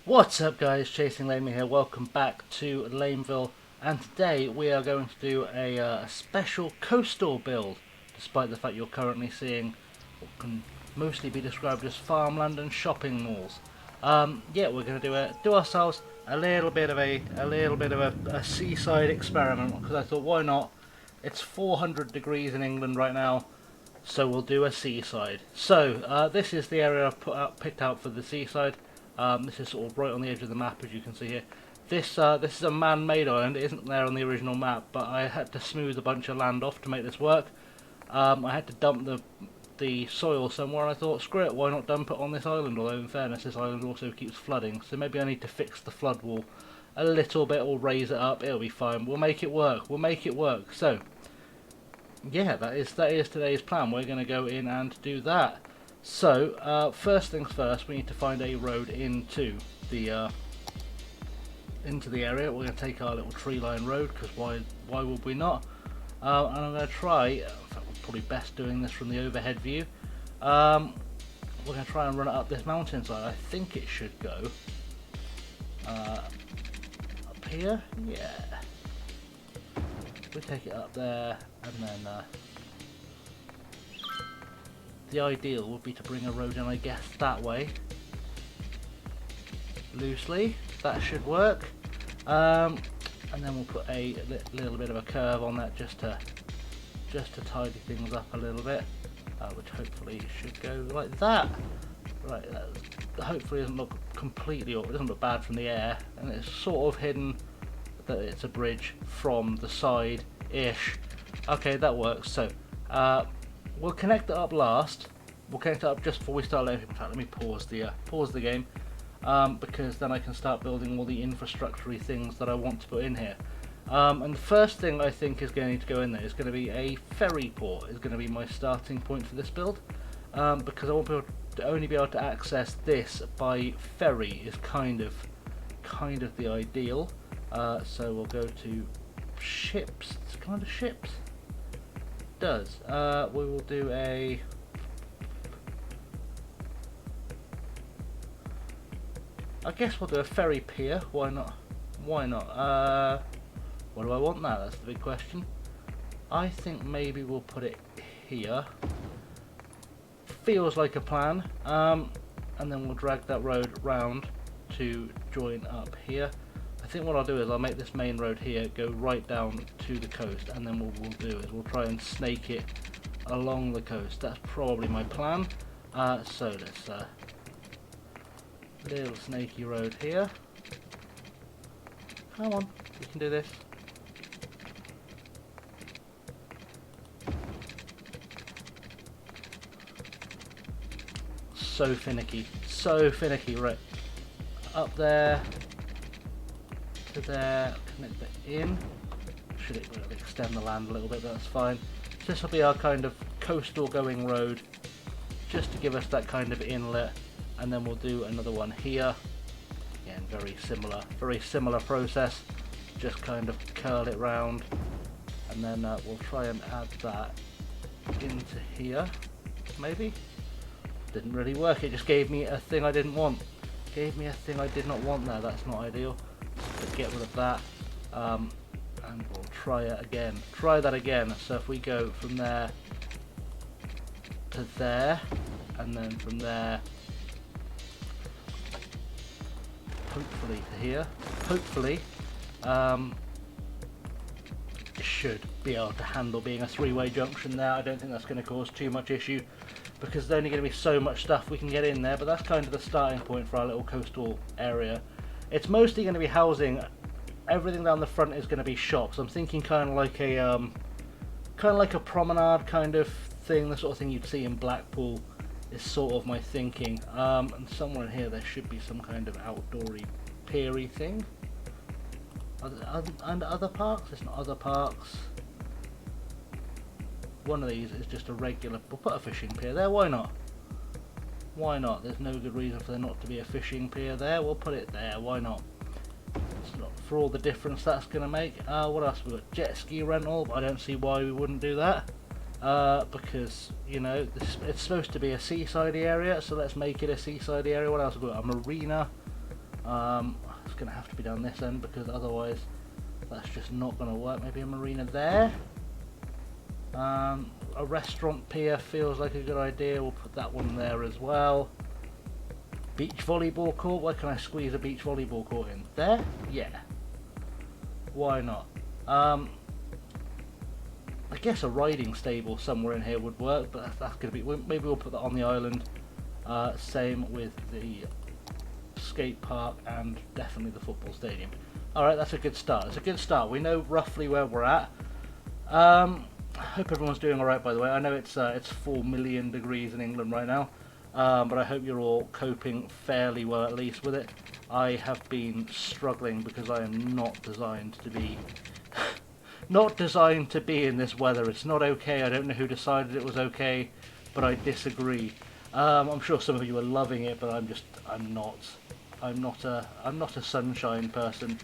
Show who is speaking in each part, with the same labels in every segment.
Speaker 1: What's up guys, ChasingLamely here, welcome back to Lameville, and today we are going to do a special coastal build, despite the fact you're currently seeing what can mostly be described as farmland and shopping malls. Yeah, we're going to do ourselves a little bit of a seaside experiment, because I thought why not. It's 400 degrees in England right now, so we'll do a seaside. So this is the area I've picked out for the seaside. This is sort of right on the edge of the map, as you can see here. This is a man-made island. It isn't there on the original map, but I had to smooth a bunch of land off to make this work. I had to dump the soil somewhere, and I thought, screw it, why not dump it on this island? Although in fairness, this island also keeps flooding, so maybe I need to fix the flood wall a little bit or raise it up. It'll be fine. We'll make it work. We'll make it work. So yeah, that is today's plan. We're going to go in and do that. So first things first, we need to find a road into the area. We're going to take our little tree line road, because why would we not? And I'm going to try. In fact, we're probably best doing this from the overhead view. We're going to try and run it up this mountainside. I think it should go up here. Yeah. We take it up there, and then the ideal would be to bring a road in, I guess, that way. Loosely, that should work. And then we'll put a little bit of a curve on that, just to tidy things up a little bit, which hopefully should go like that. Right, that hopefully doesn't look completely, or it doesn't look bad from the air, and it's sort of hidden that it's a bridge from the side-ish. Okay, that works. So we'll connect it up last. We'll connect it up just before we start. In fact, let me pause the game, because then I can start building all the infrastructure-y things that I want to put in here. And the first thing I think is going to need to go in there is going to be a ferry port. Is going to be my starting point for this build, because I want to only be able to access this by ferry is kind of the ideal. So we'll go to ships. It's kind of ships. Does we will do a I guess we'll do a ferry pier. Why not? What do I want now? That's the big question. I think maybe we'll put it here. Feels like a plan. And then we'll drag that road round to join up here. I think what I'll do is I'll make this main road here go right down to the coast, and then what we'll do is we'll try and snake it along the coast. That's probably my plan. So let's little snaky road here. Come on, we can do this. So finicky, right up there. To there, connect it in. Should it extend the land a little bit, but that's fine. So this will be our kind of coastal going road, just to give us that kind of inlet, and then we'll do another one here. Again, very similar process. Just kind of curl it round, and then we'll try and add that into here. Maybe didn't really work. It just gave me a thing I didn't want. Gave me a thing I did not want there. That's not ideal. But get rid of that, and we'll try it again. Try that again. So if we go from there to there, and then from there, hopefully to here. Hopefully, it should be able to handle being a three-way junction there. I don't think that's going to cause too much issue, because there's only going to be so much stuff we can get in there. But that's kind of the starting point for our little coastal area. It's mostly going to be housing. Everything down the front is going to be shops. I'm thinking kind of like a promenade kind of thing, the sort of thing you'd see in Blackpool is sort of my thinking. And somewhere in here there should be some kind of outdoory piery thing. And other parks? It's not other parks. One of these is just a regular. We'll put a fishing pier there. Why not? Why not? There's no good reason for there not to be a fishing pier there. We'll put it there. Why not? It's not for all the difference that's going to make. What else? We've got jet ski rental. I don't see why we wouldn't do that. Because, you know, it's supposed to be a seaside area, so let's make it a seaside area. What else have we got? A marina. It's going to have to be down this end because otherwise that's just not going to work. Maybe a marina there. A restaurant pier feels like a good idea. We'll put that one there as well. Beach volleyball court. Where can I squeeze a beach volleyball court in? There? Yeah. Why not? I guess a riding stable somewhere in here would work, but that's going to be... Maybe we'll put that on the island. Same with the skate park and definitely the football stadium. Alright, that's a good start. It's a good start. We know roughly where we're at. I hope everyone's doing alright, by the way. I know it's 4 million degrees in England right now, but I hope you're all coping fairly well at least with it. I have been struggling because I am not designed to be not designed to be in this weather. It's not okay. I don't know who decided it was okay, but I disagree. I'm sure some of you are loving it, but I'm not a sunshine person.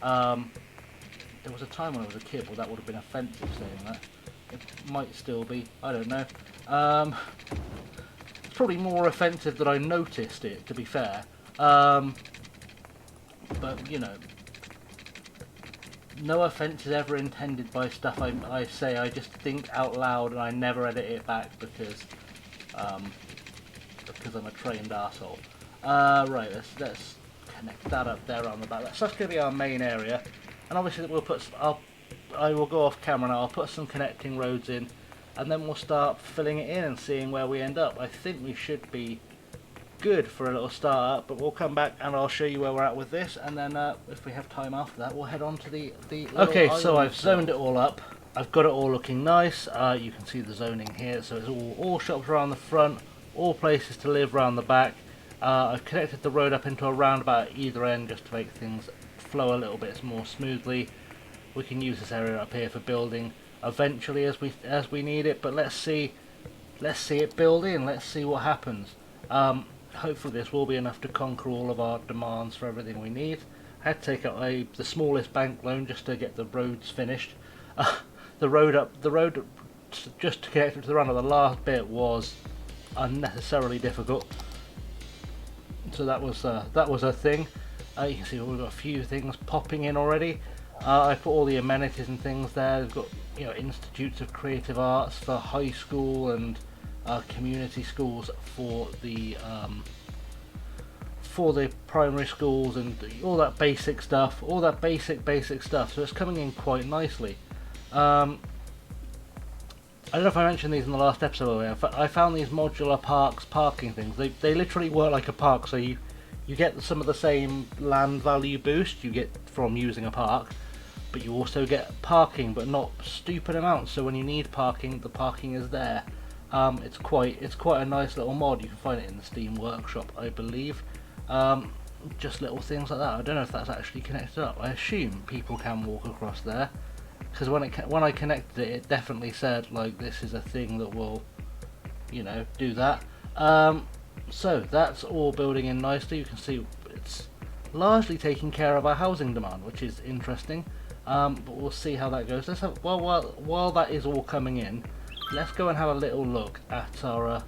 Speaker 1: There was a time when I was a kid where that would have been offensive saying that. It might still be, I don't know. It's probably more offensive that I noticed it, to be fair. But, you know, no offence is ever intended by stuff I say. I just think out loud and I never edit it back because I'm a trained arsehole. Right, let's connect that up there on the back. That's going to be our main area. And obviously we'll put... I will go off camera now. I'll put some connecting roads in, and then we'll start filling it in and seeing where we end up. I think we should be good for a little start up, but we'll come back and I'll show you where we're at with this, and then if we have time after that, we'll head on to the okay, so I've zoned it all up. I've got it all looking nice. You can see the zoning here, so it's all shops around the front, all places to live around the back. I've connected the road up into a roundabout at either end just to make things flow a little bit more smoothly. We can use this area up here for building eventually as we need it, but let's see it build in. Let's see what happens. Hopefully this will be enough to conquer all of our demands for everything we need. I had to take out the smallest bank loan just to get the roads finished. The road just to connect it to the run of the last bit was unnecessarily difficult. So that was a thing. You can see we've got a few things popping in already. I put all the amenities and things there. We've got, you know, institutes of creative arts for high school and community schools for the primary schools and all that basic stuff. All that basic stuff. So it's coming in quite nicely. I don't know if I mentioned these in the last episode. I found these modular parking things. They literally work like a park. So you get some of the same land value boost you get from using a park, but you also get parking, but not stupid amounts. So when you need parking, the parking is there. It's quite a nice little mod. You can find it in the Steam Workshop, I believe. Just little things like that. I don't know if that's actually connected up. I assume people can walk across there, because when I connected it, it definitely said like this is a thing that will, you know, do that. So that's all building in nicely. You can see it's largely taking care of our housing demand, which is interesting. But we'll see how that goes. Let's have, while that is all coming in, let's go and have a little look at our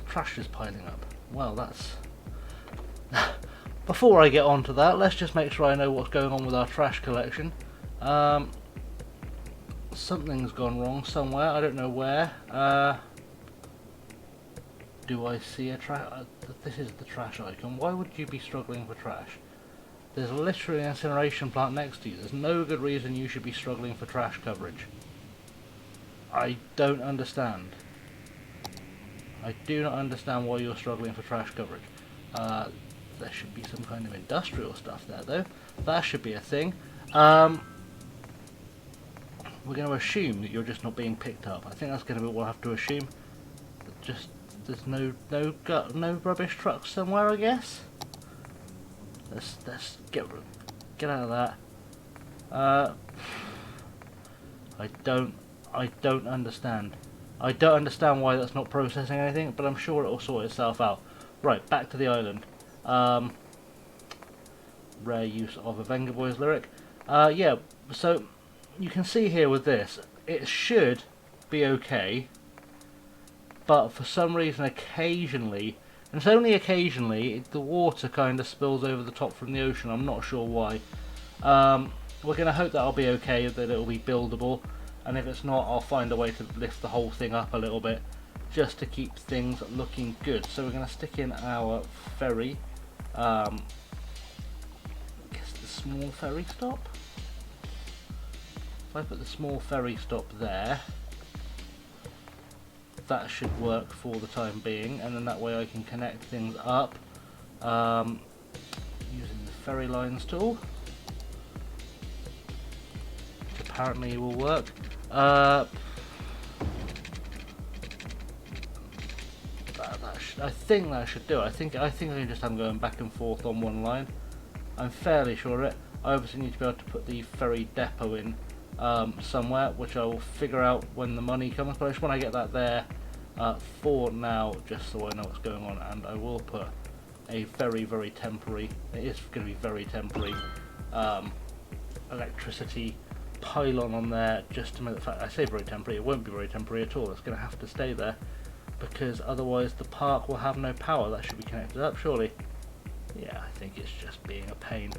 Speaker 1: trash is piling up. Well, that's before I get on to that, let's just make sure I know what's going on with our trash collection. Something's gone wrong somewhere. I don't know where. Do I see a trash? This is the trash icon. Why would you be struggling for trash? There's literally an incineration plant next to you. There's no good reason you should be struggling for trash coverage. I don't understand. I do not understand why you're struggling for trash coverage. There should be some kind of industrial stuff there, though. That should be a thing. We're going to assume that you're just not being picked up. I think that's going to be what we'll have to assume. Just there's no rubbish trucks somewhere, I guess. Let's get out of that. I don't understand. I don't understand why that's not processing anything, but I'm sure it'll sort itself out. Right, back to the island. Rare use of a Vengaboys lyric. Yeah, so you can see here with this, it should be okay, but for some reason occasionally And it's only occasionally the water kind of spills over the top from the ocean. I'm not sure why. We're going to hope that'll be okay, that it'll be buildable, and if it's not, I'll find a way to lift the whole thing up a little bit just to keep things looking good. So we're going to stick in our ferry, I guess the small ferry stop. If I put the small ferry stop there, that should work for the time being, and then that way I can connect things up using the ferry lines tool, which apparently will work. I think that should do it. I think I can just have them going back and forth on one line. I'm fairly sure of it. I obviously need to be able to put the ferry depot in somewhere, which I will figure out when the money comes, but I just want to get that there for now, just so I know what's going on. And I will put a very temporary, it is going to be very temporary, electricity pylon on there, just to make the fact, I say very temporary, it won't be very temporary at all, it's going to have to stay there, because otherwise the park will have no power. That should be connected up, surely. Yeah, I think it's just being a pain.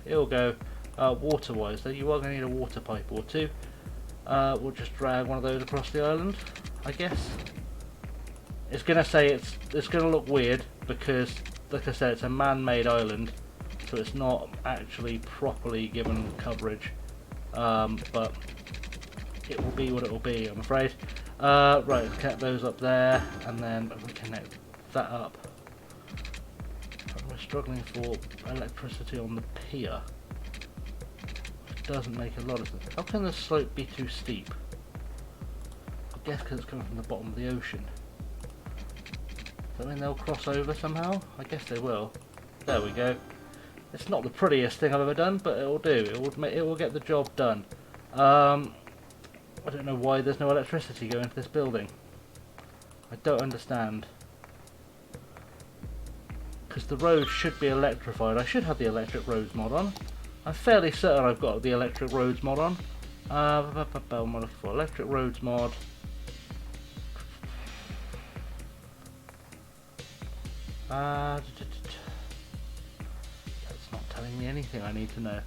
Speaker 1: It'll go. Water wise though, you are going to need a water pipe or two. We'll just drag one of those across the island, I guess. It's going to say it's going to look weird because, like I said, it's a man-made island, so it's not actually properly given coverage, but it will be what it will be, I'm afraid. Right, let's connect those up there, and then we connect that up. We're struggling for electricity on the pier. It doesn't make a lot of sense. How can the slope be too steep? I guess because it's coming from the bottom of the ocean. Does that mean they'll cross over somehow? I guess they will. There we go. It's not the prettiest thing I've ever done, but it will do. It will get the job done. I don't know why there's no electricity going to this building. I don't understand. Because the road should be electrified. I should have the electric roads mod on. I'm fairly certain I've got the electric roads mod on. What am I looking for? Electric roads mod. That's not telling me anything I need to know.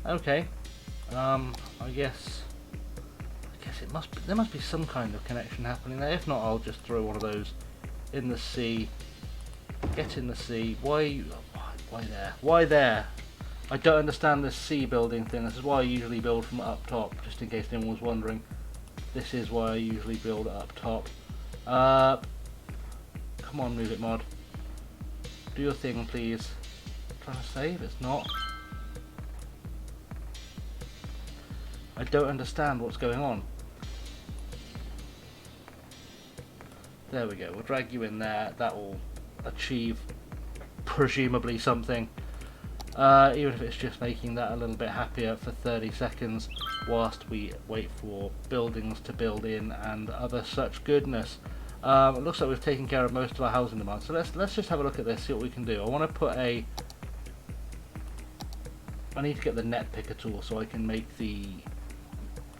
Speaker 1: Okay. I guess there must be some kind of connection happening there. If not, I'll just throw one of those in the sea. Get in the sea. Why there? Why there? I don't understand this sea building thing. This is why I usually build from up top, just in case anyone was wondering. This is why I usually build up top. Come on, move it, mod. Do your thing, please. Trying to save? It's not. I don't understand what's going on. There we go. We'll drag you in there. That will achieve presumably something. Even if it's just making that a little bit happier for 30 seconds whilst we wait for buildings to build in and other such goodness. It looks like we've taken care of most of our housing demand. So let's just have a look at this, see what we can do. I want to put I need to get the net picker tool so I can make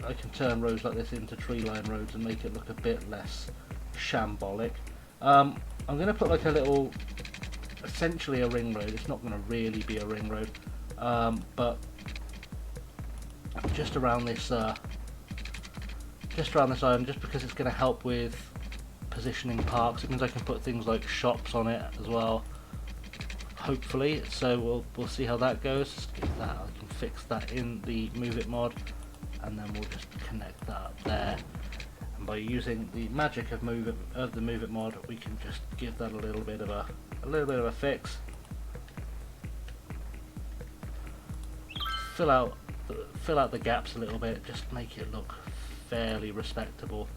Speaker 1: I can turn roads like this into tree line roads and make it look a bit less shambolic. I'm going to put like a little, essentially a ring road. It's not going to really be a ring road, but just around this island, just because it's going to help with positioning parks. It means I can put things like shops on it as well, hopefully. So we'll see how that goes. Just get that. I can fix that in the Move It mod, and then we'll just connect that up there. And by using the magic of the Move It mod, we can just give that a little bit of a fix. Fill out the gaps a little bit, just make it look fairly respectable.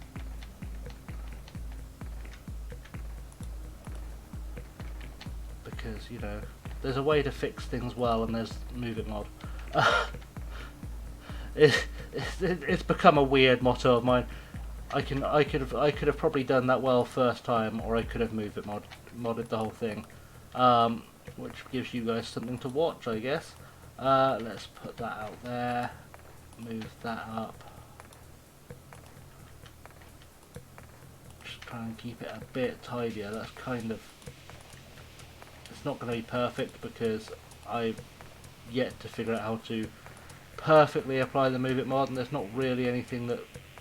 Speaker 1: Because, you know, there's a way to fix things well, and there's Move It mod. It's become a weird motto of mine. I could have probably done that well first time, or I could have Move It modded the whole thing, which gives you guys something to watch, I guess. Let's put that out there, move that up, just try and keep it a bit tidier. That's kind of, it's not going to be perfect because I've yet to figure out how to perfectly apply the Move It mod, and there's not really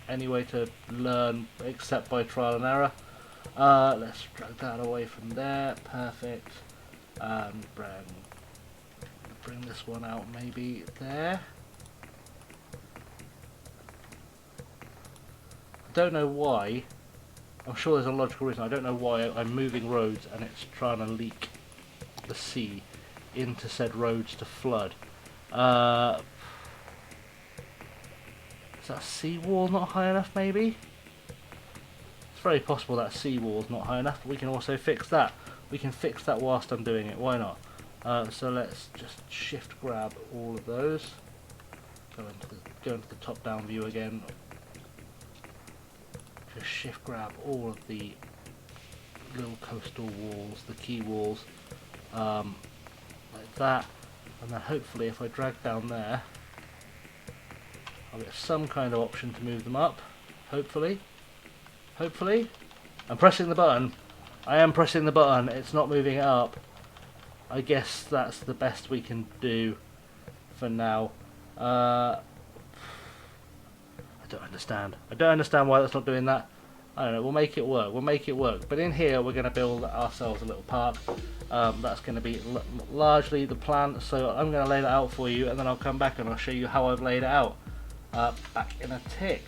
Speaker 1: any way to learn except by trial and error. Let's drag that away from there. Perfect. And bring this one out maybe there. I don't know why. I'm sure there's a logical reason. I don't know why I'm moving roads and it's trying to leak the sea into said roads to flood. Is that seawall not high enough maybe? It's very possible that seawall's not high enough, but we can also fix that. We can fix that whilst I'm doing it, why not? So let's just shift grab all of those. Go into the top down view again. Just shift grab all of the little coastal walls, the key walls, like that, and then hopefully if I drag down there I'll get some kind of option to move them up. Hopefully. I'm pressing the button. I am pressing the button. It's not moving it up. I guess that's the best we can do for now. I don't understand. I don't understand why that's not doing that. I don't know. We'll make it work. But in here we're going to build ourselves a little park. That's going to be largely the plan. So I'm going to lay that out for you, and then I'll come back and I'll show you how I've laid it out. Back in a tick.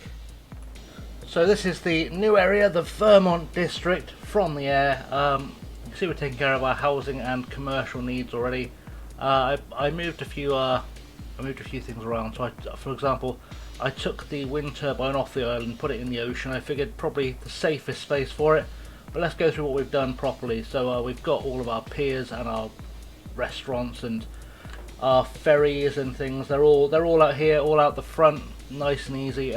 Speaker 1: So this is the new area, the Thurmont District, from the air. You see we're taking care of our housing and commercial needs already. I moved a few things around. So for example, I took the wind turbine off the island, put it in the ocean. I figured probably the safest space for it. But let's go through what we've done properly. So we've got all of our piers and our restaurants and our ferries and things. They're all out here, all out the front, nice and easy.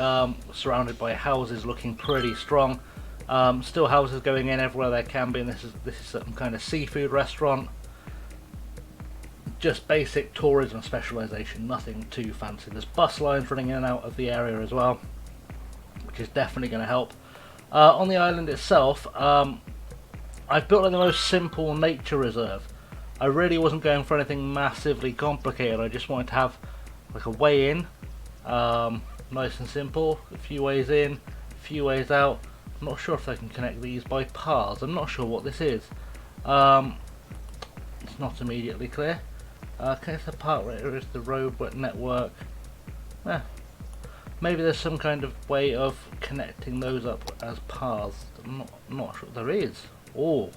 Speaker 1: Surrounded by houses, looking pretty strong. Still houses going in everywhere there can be. And this is some kind of seafood restaurant. Just basic tourism specialisation, nothing too fancy. There's bus lines running in and out of the area as well, which is definitely going to help. On the island itself, I've built like the most simple nature reserve. I really wasn't going for anything massively complicated. I just wanted to have like a way in, nice and simple, a few ways in, a few ways out. I'm not sure if I can connect these by paths. I'm not sure what this is. It's not immediately clear. Connect the park where is the road network. Maybe there's some kind of way of connecting those up as paths. I'm not sure there is. Oh,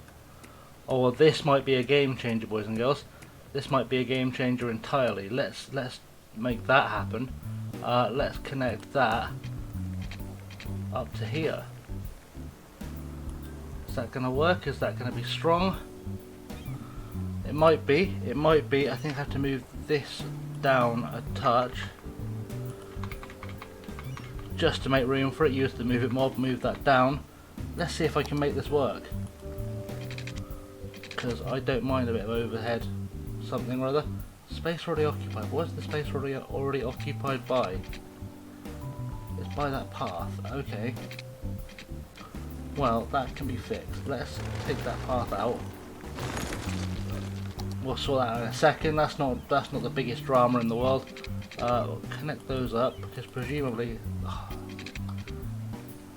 Speaker 1: this might be a game changer, boys and girls. This might be a game changer entirely. Let's make that happen. Let's connect that up to here. Is that going to work? Is that going to be strong? It might be. I think I have to move this down a touch just to make room for it. Use the Move It mod, move that down. Let's see if I can make this work, because I don't mind a bit of overhead something or other. Space already occupied. What's the space already occupied by? It's by that path. Okay. Well, that can be fixed. Let's take that path out. We'll sort that out in a second. That's not the biggest drama in the world. We'll connect those up because presumably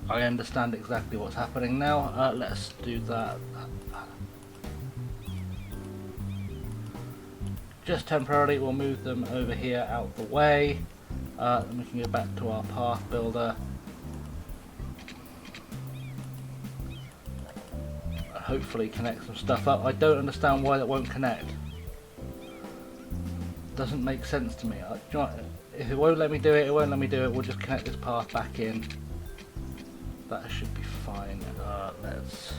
Speaker 1: I understand exactly what's happening now. Let's do that. Just temporarily, we'll move them over here out the way. Then we can go back to our path builder. Hopefully connect some stuff up. I don't understand why that won't connect. Doesn't make sense to me. If it won't let me do it, it won't let me do it. We'll just connect this path back in. That should be fine. Let's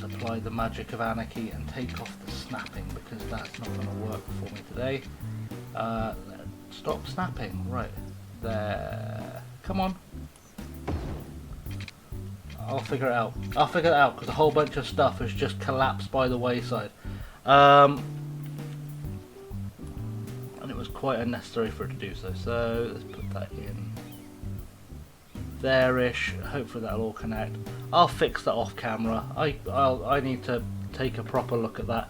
Speaker 1: apply the magic of anarchy and take off the snapping, because that's not going to work for me today. Stop snapping. Right there. Come on. I'll figure it out. Because a whole bunch of stuff has just collapsed by the wayside. And it was quite unnecessary for it to do so. So let's put that in there-ish. Hopefully that'll all connect. I'll fix that off camera. I need to take a proper look at that.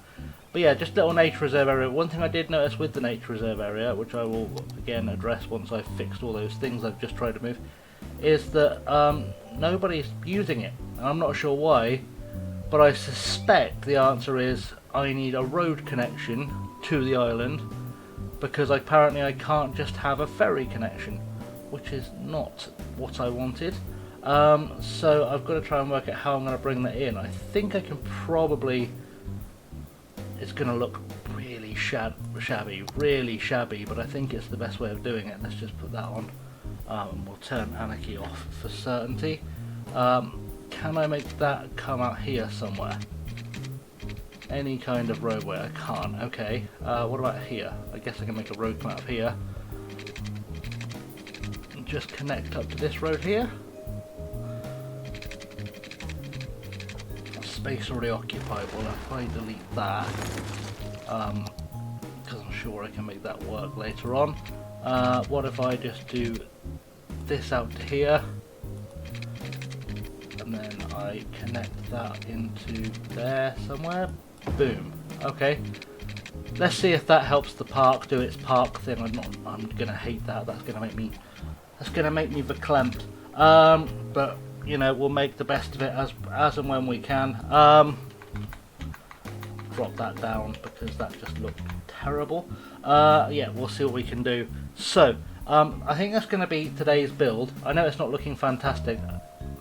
Speaker 1: But yeah, just a little nature reserve area. One thing I did notice with the nature reserve area, which I will again address once I've fixed all those things I've just tried to move, is that nobody's using it. And I'm not sure why, but I suspect the answer is I need a road connection to the island, because apparently I can't just have a ferry connection, which is not what I wanted. So I've got to try and work out how I'm going to bring that in. I think I can probably... It's going to look really really shabby, but I think it's the best way of doing it. Let's just put that on. We'll turn Anarchy off for certainty. Can I make that come out here somewhere? Any kind of roadway? I can't. Okay. What about here? I guess I can make a road come out of here. And just connect up to this road here. Space already occupied. Well, if I delete that, because I'm sure I can make that work later on. What if I just do this out to here, and then I connect that into there somewhere? Boom. Okay. Let's see if that helps the park do its park thing. I'm gonna hate that. That's gonna make me verklempt. But you know, we'll make the best of it as and when we can. Drop that down because that just looked terrible. Yeah, we'll see what we can do. So, I think that's going to be today's build. I know it's not looking fantastic.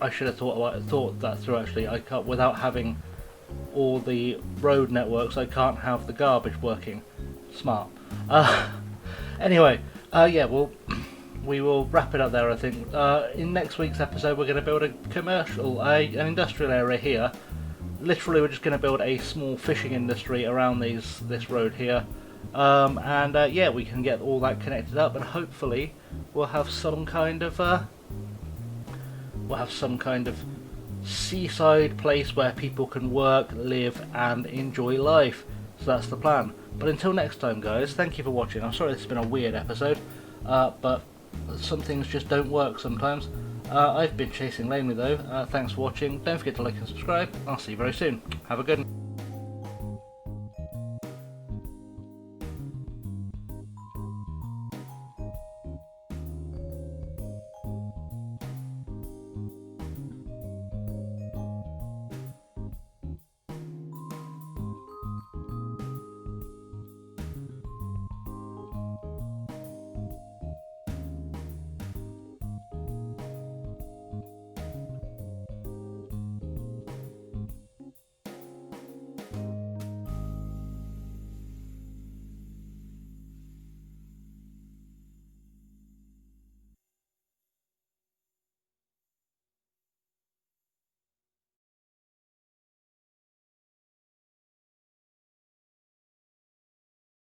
Speaker 1: I should have thought that through actually. I can't, without having all the road networks, I can't have the garbage working. Smart. Anyway, yeah, we will wrap it up there, I think. In next week's episode, we're going to build a commercial, an industrial area here. Literally, we're just going to build a small fishing industry around this road here. And yeah, we can get all that connected up, and hopefully we'll have some kind of seaside place where people can work, live, and enjoy life. So that's the plan. But until next time, guys, thank you for watching. I'm sorry this has been a weird episode, but some things just don't work sometimes. I've been Chasing Lamely though. Thanks for watching. Don't forget to like and subscribe. I'll see you very soon. Have a good one.